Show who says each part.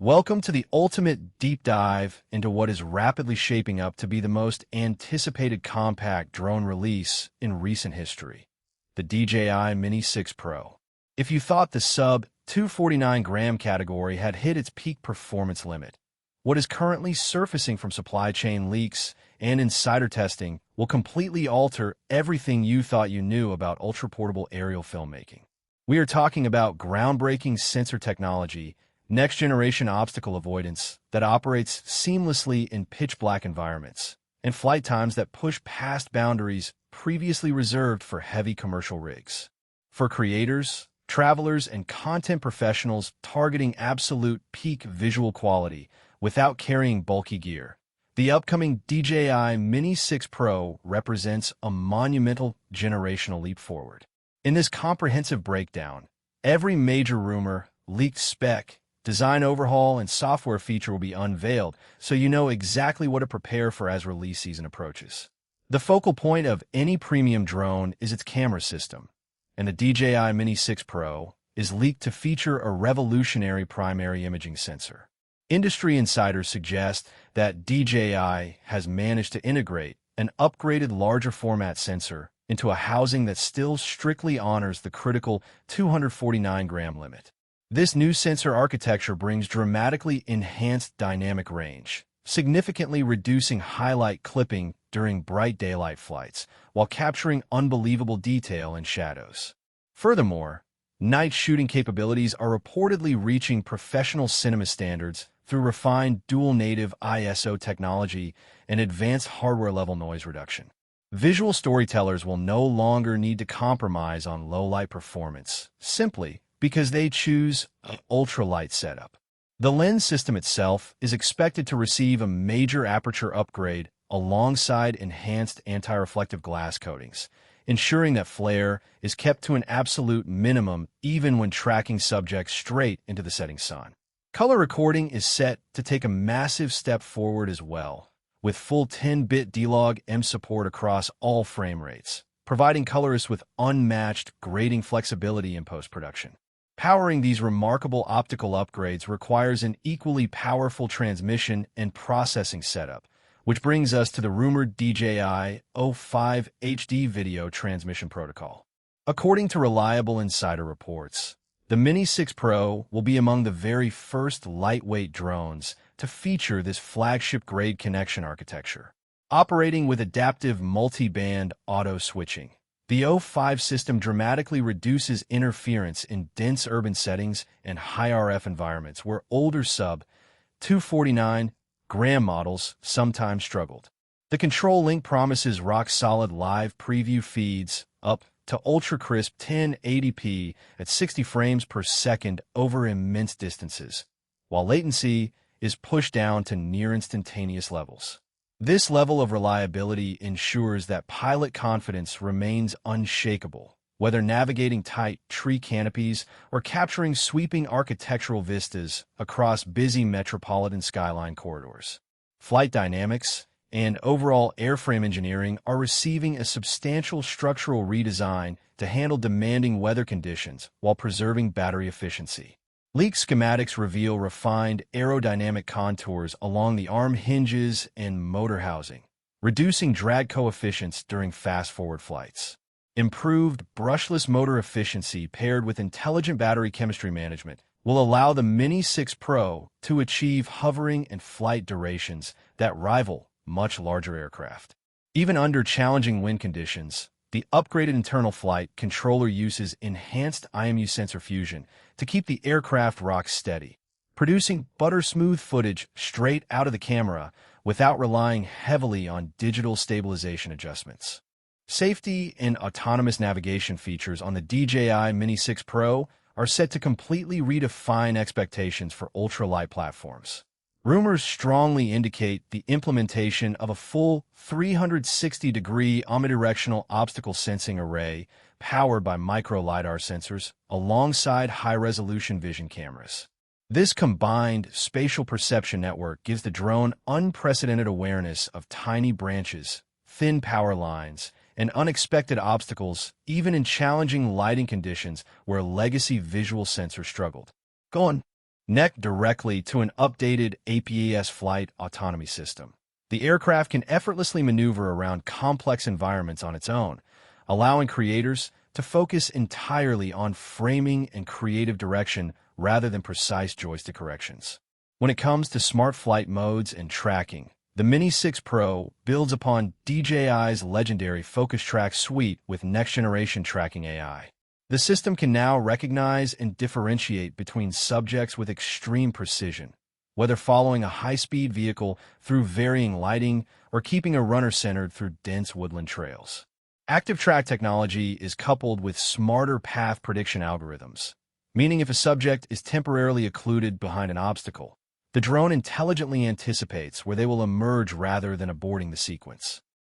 Speaker 1: Welcome to the ultimate deep dive into what is rapidly shaping up to be the most anticipated compact drone release in recent history, the DJI Mini 6 Pro. If you thought the sub-249g category had hit its peak performance limit, what is currently surfacing from supply chain leaks and insider testing will completely alter everything you thought you knew about ultra-portable aerial filmmaking. We are talking about groundbreaking sensor technology, next-generation obstacle avoidance that operates seamlessly in pitch-black environments, and flight times that push past boundaries previously reserved for heavy commercial rigs. For creators, travelers, and content professionals targeting absolute peak visual quality without carrying bulky gear, the upcoming DJI Mini 6 Pro represents a monumental generational leap forward. In this comprehensive breakdown, every major rumor, leaked spec, design overhaul, and software feature will be unveiled, so you know exactly what to prepare for as release season approaches. The focal point of any premium drone is its camera system, and the DJI Mini 6 Pro is leaked to feature a revolutionary primary imaging sensor. Industry insiders suggest that DJI has managed to integrate an upgraded larger format sensor into a housing that still strictly honors the critical 249g limit. This new sensor architecture brings dramatically enhanced dynamic range, significantly reducing highlight clipping during bright daylight flights, while capturing unbelievable detail in shadows. Furthermore, night shooting capabilities are reportedly reaching professional cinema standards through refined dual-native ISO technology and advanced hardware-level noise reduction. Visual storytellers will no longer need to compromise on low-light performance, simply because they choose an ultralight setup. The lens system itself is expected to receive a major aperture upgrade alongside enhanced anti-reflective glass coatings, ensuring that flare is kept to an absolute minimum even when tracking subjects straight into the setting sun. Color recording is set to take a massive step forward as well, with full 10-bit D-Log M support across all frame rates, providing colorists with unmatched grading flexibility in post-production. Powering these remarkable optical upgrades requires an equally powerful transmission and processing setup, which brings us to the rumored DJI 05 HD video transmission protocol. According to reliable insider reports, the Mini 6 Pro will be among the very first lightweight drones to feature this flagship-grade connection architecture. Operating with adaptive multi-band auto switching, the 05 system dramatically reduces interference in dense urban settings and high RF environments where older sub-249g models sometimes struggled. The control link promises rock-solid live preview feeds up to ultra-crisp 1080p at 60 frames per second over immense distances, while latency is pushed down to near-instantaneous levels. This level of reliability ensures that pilot confidence remains unshakable, whether navigating tight tree canopies or capturing sweeping architectural vistas across busy metropolitan skyline corridors. Flight dynamics and overall airframe engineering are receiving a substantial structural redesign to handle demanding weather conditions while preserving battery efficiency. Leaked schematics reveal refined aerodynamic contours along the arm hinges and motor housing, reducing drag coefficients during fast-forward flights. Improved brushless motor efficiency paired with intelligent battery chemistry management will allow the Mini 6 Pro to achieve hovering and flight durations that rival much larger aircraft. Even under challenging wind conditions, the upgraded internal flight controller uses enhanced IMU sensor fusion to keep the aircraft rock steady, producing butter-smooth footage straight out of the camera without relying heavily on digital stabilization adjustments. Safety and autonomous navigation features on the DJI Mini 6 Pro are set to completely redefine expectations for ultralight platforms. Rumors strongly indicate the implementation of a full 360-degree omnidirectional obstacle sensing array powered by micro LiDAR sensors alongside high-resolution vision cameras. This combined spatial perception network gives the drone unprecedented awareness of tiny branches, thin power lines, and unexpected obstacles, even in challenging lighting conditions where legacy visual sensors struggled. Go on. connect directly to an updated APS flight autonomy system. The aircraft can effortlessly maneuver around complex environments on its own, allowing creators to focus entirely on framing and creative direction rather than precise joystick corrections. When it comes to smart flight modes and tracking, the Mini 6 Pro builds upon DJI's legendary Focus Track suite with next-generation tracking AI. The system can now recognize and differentiate between subjects with extreme precision, whether following a high-speed vehicle through varying lighting or keeping a runner centered through dense woodland trails. Active track technology is coupled with smarter path prediction algorithms, meaning if a subject is temporarily occluded behind an obstacle, the drone intelligently anticipates where they will emerge rather than aborting the sequence.